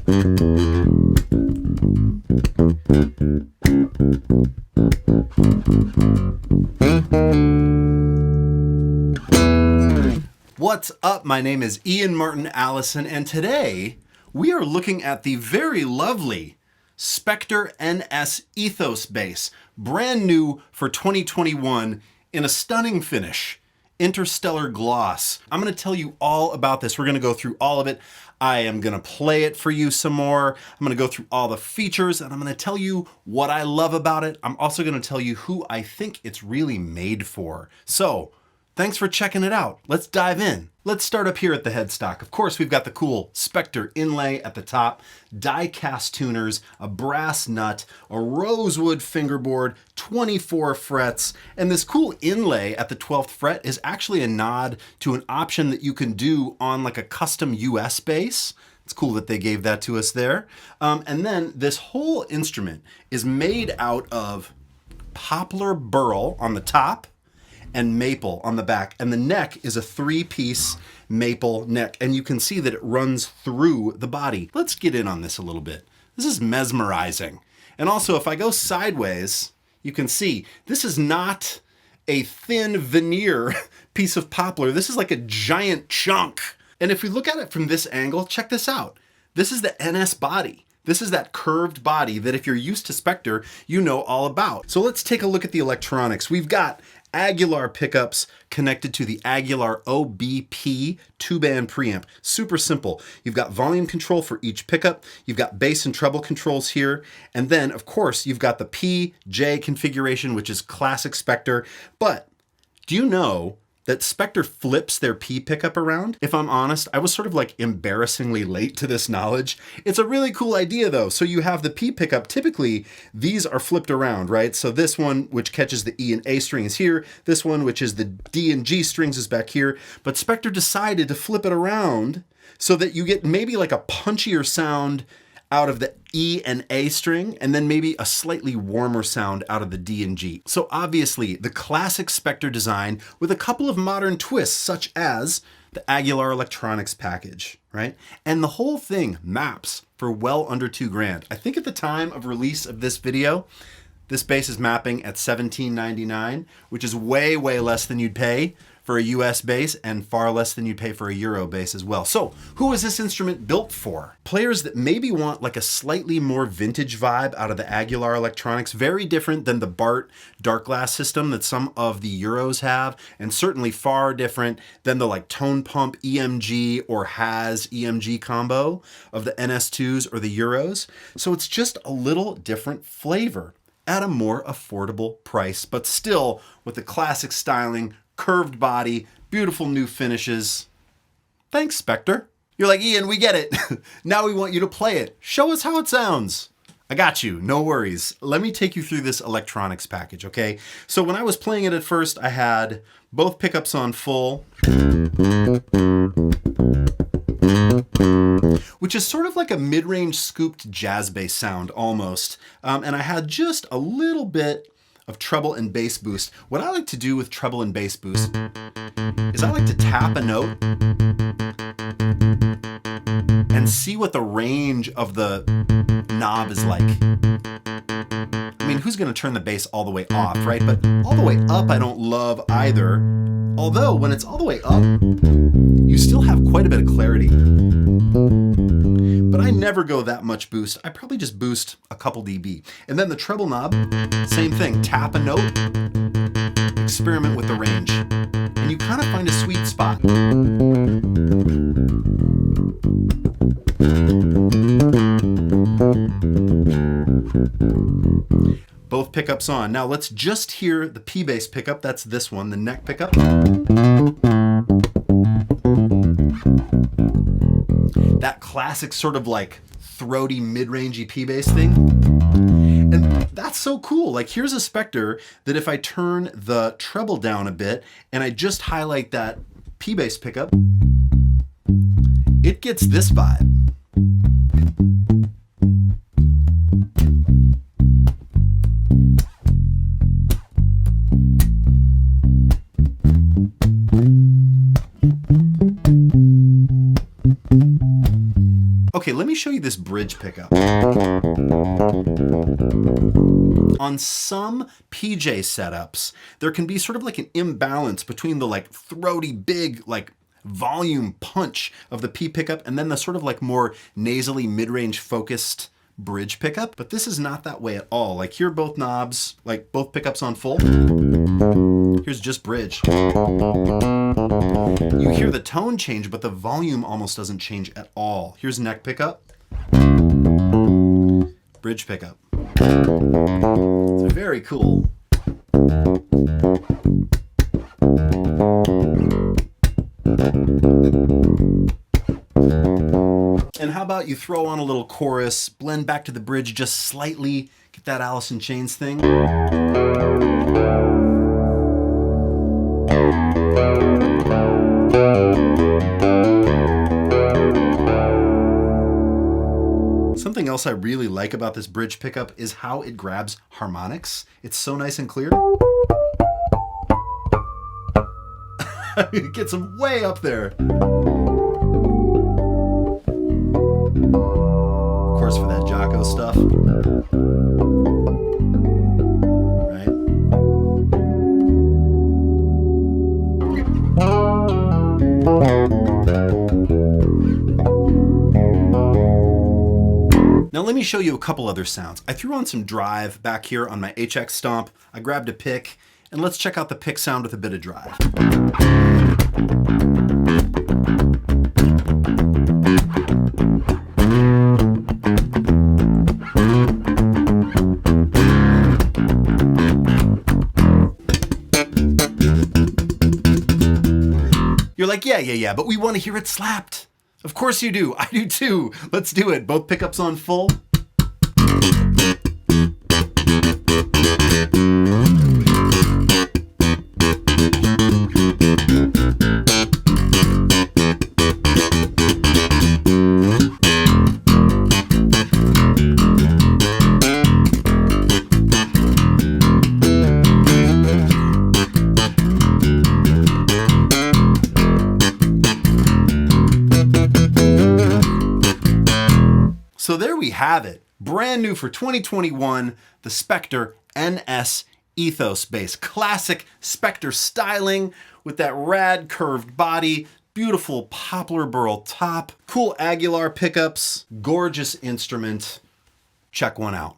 What's up? My name is Ian Allison, and today we are looking at the very lovely Spector NS Ethos bass, brand new for 2021 in a stunning finish, Interstellar gloss. I'm going to tell you all about this. We're going to go through all of it. I am going to play it for you some more. I'm going to go through all the features, and I'm going to tell you what I love about it. I'm also going to tell you who I think it's really made for. So, thanks for checking it out. Let's dive in. Let's start up here at the headstock. Of course, we've got the cool Spector inlay at the top, die-cast tuners, a brass nut, a rosewood fingerboard, 24 frets, and this cool inlay at the 12th fret is actually a nod to an option that you can do on like a custom US bass. It's cool that they gave that to us there. And then this whole instrument is made out of Poplar Burl on the top, and maple on the back, and the neck is a 3-piece maple neck, and you can see that it runs through the body. Let's get in on this a little bit. This is mesmerizing. And also, if I go sideways, you can see this is not a thin veneer piece of poplar. This is like a giant chunk. And if we look at it from this angle, check this out. This is the NS body. This is that curved body that if you're used to Spector, you know all about. So let's take a look at the electronics. We've got Aguilar pickups connected to the Aguilar OBP 2-band preamp. Super simple. You've got volume control for each pickup. You've got bass and treble controls here. And then, of course, you've got the P-J configuration, which is classic Spector. But do you know that Spector flips their P pickup around? If I'm honest, I was sort of like embarrassingly late to this knowledge. It's a really cool idea though. So you have the P pickup, typically these are flipped around, right? So this one, which catches the E and A string is here. This one, which is the D and G strings is back here. But Spector decided to flip it around so that you get maybe like a punchier sound out of the E and A string, and then maybe a slightly warmer sound out of the D and G. So obviously, the classic Spector design with a couple of modern twists, such as the Aguilar electronics package, right? And the whole thing maps for well under $2,000. I think at the time of release of this video, this bass is mapping at $17.99, which is way, way less than you'd pay for a US bass and far less than you'd pay for a Euro bass as well. So who is this instrument built for? Players that maybe want like a slightly more vintage vibe out of the Aguilar electronics, very different than the Bart dark glass system that some of the Euros have, and certainly far different than the like tone pump EMG or Has EMG combo of the NS2s or the Euros. So it's just a little different flavor at a more affordable price, but still with the classic styling, curved body, beautiful new finishes. Thanks, Spector. You're like, Ian, we get it. Now we want you to play it. Show us how it sounds. I got you, no worries. Let me take you through this electronics package, okay? So when I was playing it at first, I had both pickups on full, which is sort of like a mid-range scooped jazz bass sound almost. And I had just a little bit of treble and bass boost. What I like to do with treble and bass boost is I like to tap a note and see what the range of the knob is like. I mean, who's gonna turn the bass all the way off, right? But all the way up I don't love either. Although when it's all the way up, you still have quite a bit of clarity. But I never go that much boost. I probably just boost a couple dB. And then the treble knob, same thing. Tap a note, experiment with the range, and you kind of find a sweet spot. Both pickups on. Now let's just hear the P bass pickup. That's this one, the neck pickup. That classic sort of like throaty mid-rangey P bass thing. And that's so cool. Like here's a Spector that if I turn the treble down a bit and I just highlight that P bass pickup, it gets this vibe. Okay, Okay, let me show you this bridge pickup. On some PJ setups, there can be sort of like an imbalance between the like throaty, big, like volume punch of the P pickup and then the sort of like more nasally mid-range focused bridge pickup. But this is not that way at all. Like here, both knobs, like both pickups on full. Here's just bridge. You hear the tone change, but the volume almost doesn't change at all. Here's neck pickup. Bridge pickup. It's very cool. And how about you throw on a little chorus, blend back to the bridge just slightly, get that Allison Chains thing. Something else I really like about this bridge pickup is how it grabs harmonics. It's so nice and clear. It gets them way up there. Of course, for that Jocko stuff. Right? Now let me show you a couple other sounds. I threw on some drive back here on my HX Stomp. I grabbed a pick, and let's check out the pick sound with a bit of drive. You're like, yeah, but we want to hear it slapped. Of course you do. I do too. Let's do it. Both pickups on full. So there we have it. Brand new for 2021, the Spector NS Ethos bass. Classic Spector styling with that rad curved body, beautiful Poplar Burl top, cool Aguilar pickups, gorgeous instrument. Check one out.